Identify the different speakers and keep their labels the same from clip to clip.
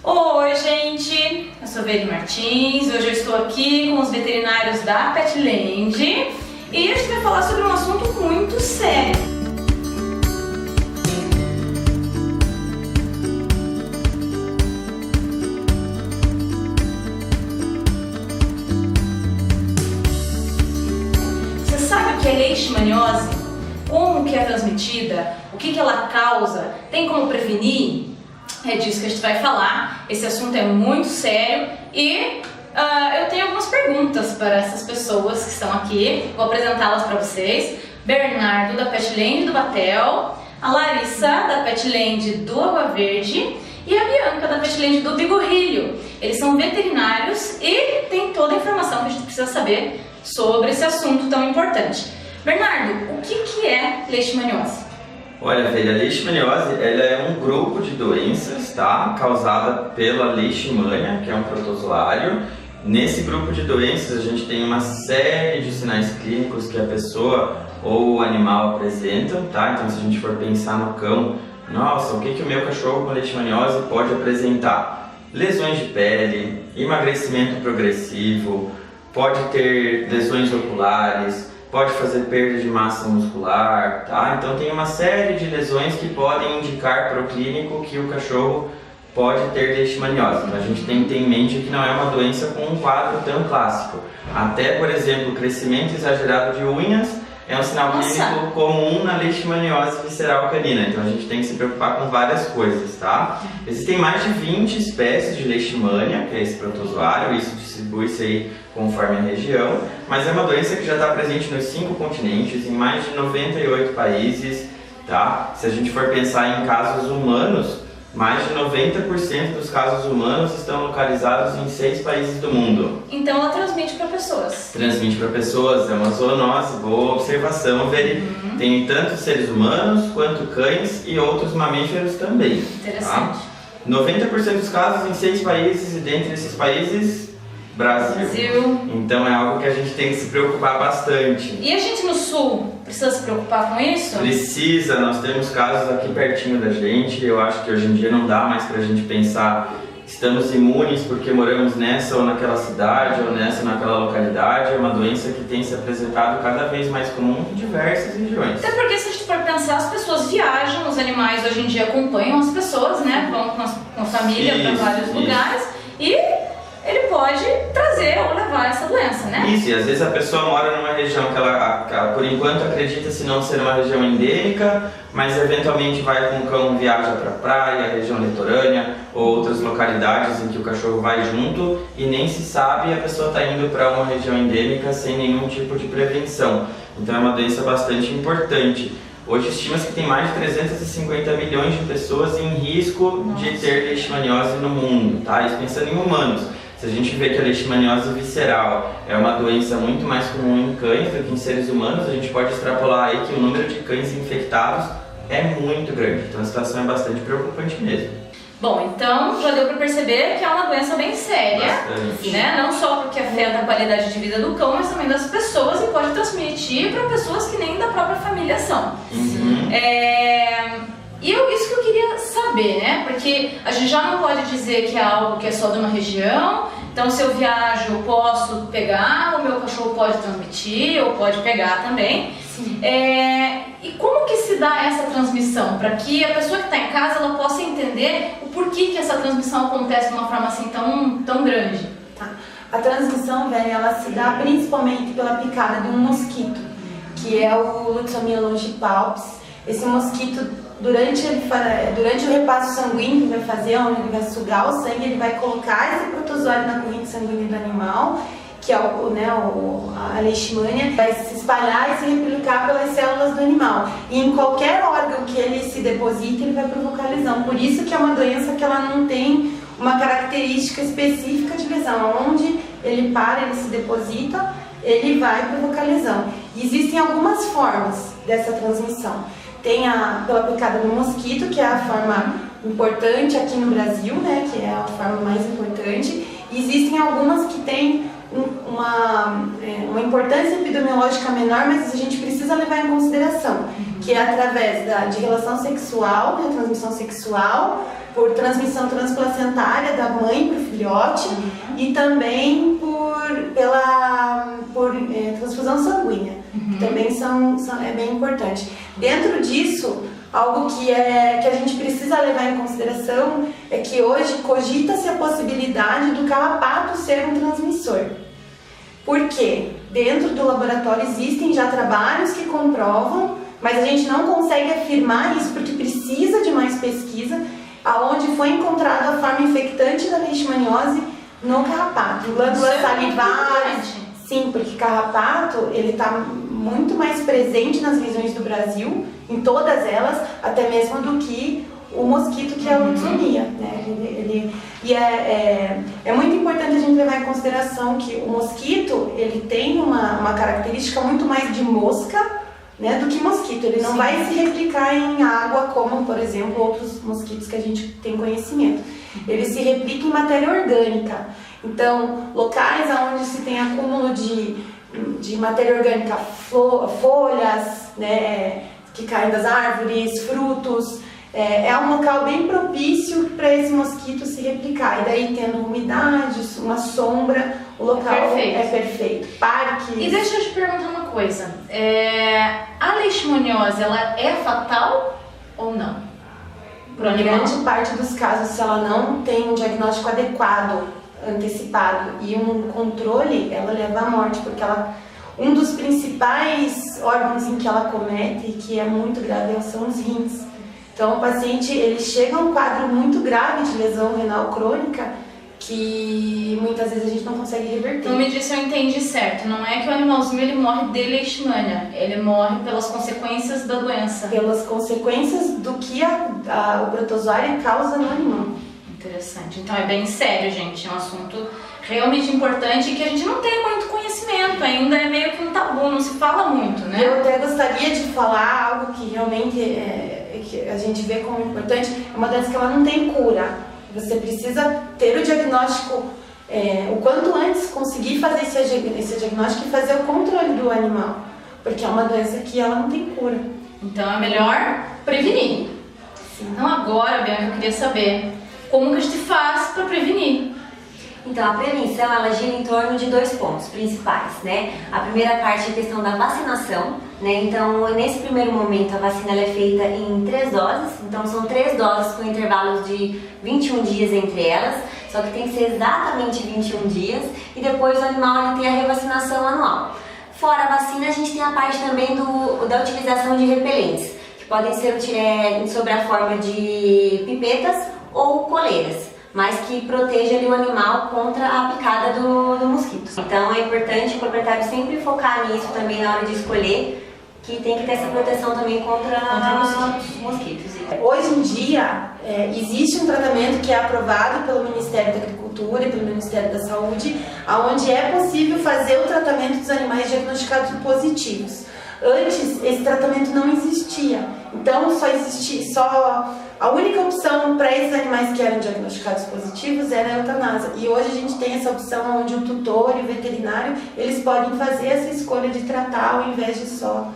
Speaker 1: Oi, gente! Eu sou Veri Martins, hoje eu estou aqui com os veterinários da Petland e a gente vai falar sobre um assunto muito sério. Você sabe o que é leishmaniose? Como que é transmitida? O que ela causa? Tem como prevenir? É disso que a gente vai falar. Esse assunto é muito sério e eu tenho algumas perguntas para essas pessoas que estão aqui. Vou apresentá-las para vocês. Bernardo, da Petland do Batel, a Larissa, da Petland do Água Verde e a Bianca, da Petland do Bigorrilho. Eles são veterinários e tem toda a informação que a gente precisa saber sobre esse assunto tão importante. Bernardo, o que é leishmaniose?
Speaker 2: Olha, filha, a leishmaniose ela é um grupo de doenças, tá? Causada pela leishmania, que é um protozoário. Nesse grupo de doenças a gente tem uma série de sinais clínicos que a pessoa ou o animal apresentam, tá? Então se a gente for pensar no cão, nossa, o que o meu cachorro com leishmaniose pode apresentar? Lesões de pele, emagrecimento progressivo, pode ter lesões oculares, pode fazer perda de massa muscular, tá? Então tem uma série de lesões que podem indicar para o clínico que o cachorro pode ter leishmaniose. Então a gente tem que ter em mente que não é uma doença com um quadro tão clássico. Até, por exemplo, o crescimento exagerado de unhas é um sinal clínico comum na leishmaniose visceral canina. Então a gente tem que se preocupar com várias coisas, tá? Existem mais de 20 espécies de leishmania, que é esse protozoário, isso distribui-se aí conforme a região, mas é uma doença que já está presente nos 5 continentes, em mais de 98 países, tá? Se a gente for pensar em casos humanos, mais de 90% dos casos humanos estão localizados em 6 países do mundo.
Speaker 1: Então ela transmite para pessoas?
Speaker 2: Transmite para pessoas, é uma zoonose. Boa observação, Veri. Tem tanto seres humanos quanto cães e outros mamíferos também.
Speaker 1: Interessante.
Speaker 2: Tá? 90% dos casos em 6 países e dentre esses países, Brasil. Então é algo que a gente tem que se preocupar bastante.
Speaker 1: E a gente no sul precisa se preocupar com isso?
Speaker 2: Precisa, nós temos casos aqui pertinho da gente. Eu acho que hoje em dia não dá mais pra gente pensar estamos imunes porque moramos nessa ou naquela cidade ou nessa ou naquela localidade. É uma doença que tem se apresentado cada vez mais comum em diversas regiões.
Speaker 1: Até porque se a gente for pensar, as pessoas viajam, os animais hoje em dia acompanham as pessoas, né? Vão com a família para vários lugares e ele pode trazer ou levar essa doença, né?
Speaker 2: Isso, e às vezes a pessoa mora numa região que ela por enquanto acredita-se não ser uma região endêmica, mas eventualmente vai com o cão, viaja para a praia, região litorânea ou outras localidades em que o cachorro vai junto e nem se sabe e a pessoa está indo para uma região endêmica sem nenhum tipo de prevenção. Então é uma doença bastante importante. Hoje estima-se que tem mais de 350 milhões de pessoas em risco de ter leishmaniose no mundo, tá? Isso pensando em humanos. Se a gente vê que a leishmaniose visceral é uma doença muito mais comum em cães do que em seres humanos, a gente pode extrapolar aí que o número de cães infectados é muito grande. Então a situação é bastante preocupante mesmo.
Speaker 1: Bom, então já deu para perceber que é uma doença bem séria, né? Não só porque afeta a qualidade de vida do cão, mas também das pessoas e pode transmitir para pessoas que nem da própria família são. Isso que eu queria saber, né? Porque a gente já não pode dizer que é algo que é só de uma região. Então, se eu viajo, eu posso pegar, o meu cachorro pode transmitir, ou pode pegar também. E como que se dá essa transmissão? Para que a pessoa que está em casa ela possa entender o porquê que essa transmissão acontece de uma forma assim tão grande.
Speaker 3: Tá. A transmissão, velho, ela se dá principalmente pela picada de um mosquito, que é o Lutzomyia longipalpis. Esse mosquito, durante o repasso sanguíneo que ele vai fazer, onde ele vai sugar o sangue, ele vai colocar esse protozoário na corrente sanguínea do animal, que é a leishmania, vai se espalhar e se replicar pelas células do animal. E em qualquer órgão que ele se deposite, ele vai provocar lesão. Por isso que é uma doença que ela não tem uma característica específica de lesão. Onde ele para, ele se deposita, ele vai provocar lesão. E existem algumas formas dessa transmissão. Tem pela picada do mosquito, que é a forma importante aqui no Brasil, né, que é a forma mais importante. E existem algumas que têm uma importância epidemiológica menor, mas a gente precisa levar em consideração, que é através de relação sexual, né, transmissão sexual, por transmissão transplacentária da mãe para o filhote e também por transfusão sanguínea, que também é bem importante. Dentro disso, algo que a gente precisa levar em consideração é que hoje cogita-se a possibilidade do carrapato ser um transmissor. Por quê? Dentro do laboratório existem já trabalhos que comprovam, mas a gente não consegue afirmar isso porque precisa de mais pesquisa, aonde foi encontrada a forma infectante da leishmaniose no carrapato, glândulas salivares. Sim, porque carrapato ele está muito mais presente nas regiões do Brasil, em todas elas, até mesmo do que o mosquito, que é a lutzomia, né? É muito importante a gente levar em consideração que o mosquito ele tem uma característica muito mais de mosca, né, do que mosquito. Ele não vai se replicar em água como, por exemplo, outros mosquitos que a gente tem conhecimento. Ele se replica em matéria orgânica. Então, locais onde se tem acúmulo de matéria orgânica, folhas, né, que caem das árvores, frutos, é um local bem propício para esse mosquito se replicar. E daí, tendo umidade, uma sombra, o local é perfeito. Parques.
Speaker 1: E deixa eu te perguntar uma coisa. A leishmaniose, ela é fatal ou não?
Speaker 3: Em grande parte dos casos, se ela não tem um diagnóstico adequado, antecipado e um controle, ela leva à morte, porque um dos principais órgãos em que ela comete, que é muito grave, são os rins. Então, o paciente ele chega a um quadro muito grave de lesão renal crônica que muitas vezes a gente não consegue reverter.
Speaker 1: Então, me diz se eu entendi certo. Não é que o animalzinho ele morre de leishmania, ele morre pelas consequências da doença.
Speaker 3: Pelas consequências do que o protozoário causa no animal.
Speaker 1: Interessante. Então, é bem sério, gente. É um assunto realmente importante e que a gente não tem muito conhecimento. Ainda é meio que um tabu, não se fala muito, né?
Speaker 3: Eu até gostaria de falar algo que realmente que a gente vê como importante. É uma doença que ela não tem cura. Você precisa ter o diagnóstico o quanto antes, conseguir fazer esse diagnóstico e fazer o controle do animal, porque é uma doença que ela não tem cura.
Speaker 1: Então é melhor prevenir. Sim. Então agora, Bianca, eu queria saber como que a gente faz para prevenir.
Speaker 4: Então, a prevenção, ela gira em torno de 2 pontos principais, né? A primeira parte é a questão da vacinação, né? Então, nesse primeiro momento, a vacina ela é feita em 3 doses. Então, são 3 doses com intervalos de 21 dias entre elas, só que tem que ser exatamente 21 dias. E depois o animal ele tem a revacinação anual. Fora a vacina, a gente tem a parte também da utilização de repelentes, que podem ser sob a forma de pipetas ou coleiras, mas que proteja ali o animal contra a picada do mosquito. Então é importante o proprietário sempre focar nisso também na hora de escolher, que tem que ter essa proteção também contra mosquitos.
Speaker 3: Hoje em dia existe um tratamento que é aprovado pelo Ministério da Agricultura e pelo Ministério da Saúde, onde é possível fazer o tratamento dos animais diagnosticados positivos. Antes esse tratamento não existia, então a única opção para esses animais que eram diagnosticados positivos era a eutanásia. E hoje a gente tem essa opção onde o tutor e o veterinário eles podem fazer essa escolha de tratar ao invés de só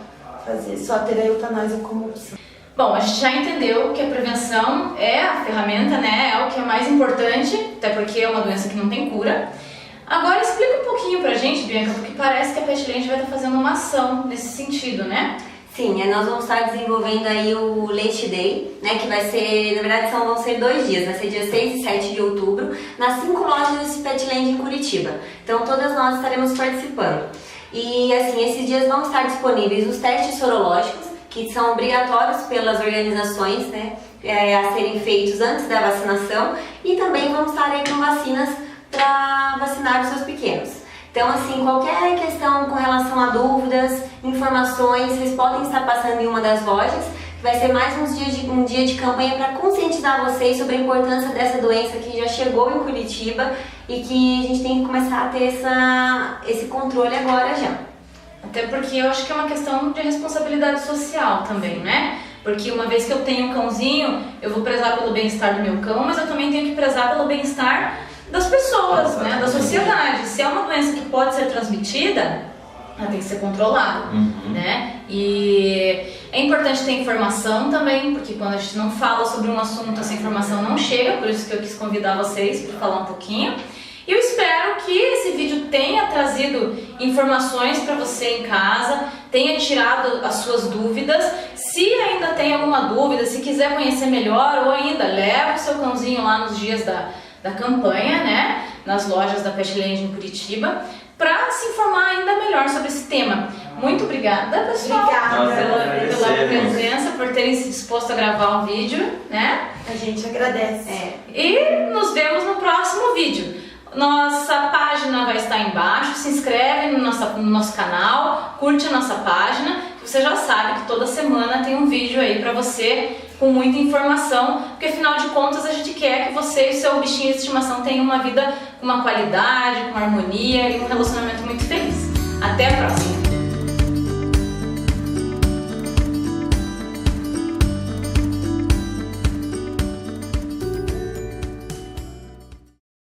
Speaker 3: ter a eutanásia como opção.
Speaker 1: Bom, a gente já entendeu que a prevenção é a ferramenta, né? É o que é mais importante, até porque é uma doença que não tem cura. Agora explica um pouquinho pra gente, Bianca, porque parece que a Petland vai estar fazendo uma ação nesse sentido, né?
Speaker 4: Sim, nós vamos estar desenvolvendo aí o Leite Day, né, que vai ser, na verdade vão ser 2 dias, vai ser dia 6 e 7 de outubro, nas 5 lojas Petland em Curitiba. Então todas nós estaremos participando. E assim, esses dias vão estar disponíveis os testes sorológicos, que são obrigatórios pelas organizações, né, a serem feitos antes da vacinação, e também vamos estar aí com vacinas para vacinar os seus pequenos. Então, assim, qualquer questão com relação a dúvidas, informações, vocês podem estar passando em uma das lojas. Vai ser mais um dia de campanha para conscientizar vocês sobre a importância dessa doença que já chegou em Curitiba e que a gente tem que começar a ter esse controle agora já.
Speaker 1: Até porque eu acho que é uma questão de responsabilidade social também, né? Porque uma vez que eu tenho um cãozinho, eu vou prezar pelo bem-estar do meu cão, mas eu também tenho que prezar pelo bem-estar das pessoas, né, da sociedade. Se é uma doença que pode ser transmitida, ela tem que ser controlada, né? E é importante ter informação também, porque quando a gente não fala sobre um assunto, essa informação não chega, por isso que eu quis convidar vocês para falar um pouquinho. E eu espero que esse vídeo tenha trazido informações para você em casa, tenha tirado as suas dúvidas. Se ainda tem alguma dúvida, se quiser conhecer melhor, ou ainda leva o seu cãozinho lá nos dias da campanha, né? Nas lojas da Petland em Curitiba, para se informar ainda melhor sobre esse tema. Muito obrigada, pessoal, pela presença, por terem se disposto a gravar um vídeo, né?
Speaker 3: A gente agradece.
Speaker 1: E nos vemos no próximo vídeo. Nossa página vai estar embaixo, se inscreve no nosso canal, curte a nossa página, que você já sabe que toda semana tem um vídeo aí pra você com muita informação, porque afinal de contas a gente quer que você e o seu bichinho de estimação tenham uma vida com uma qualidade, com harmonia e um relacionamento muito feliz. Até a próxima!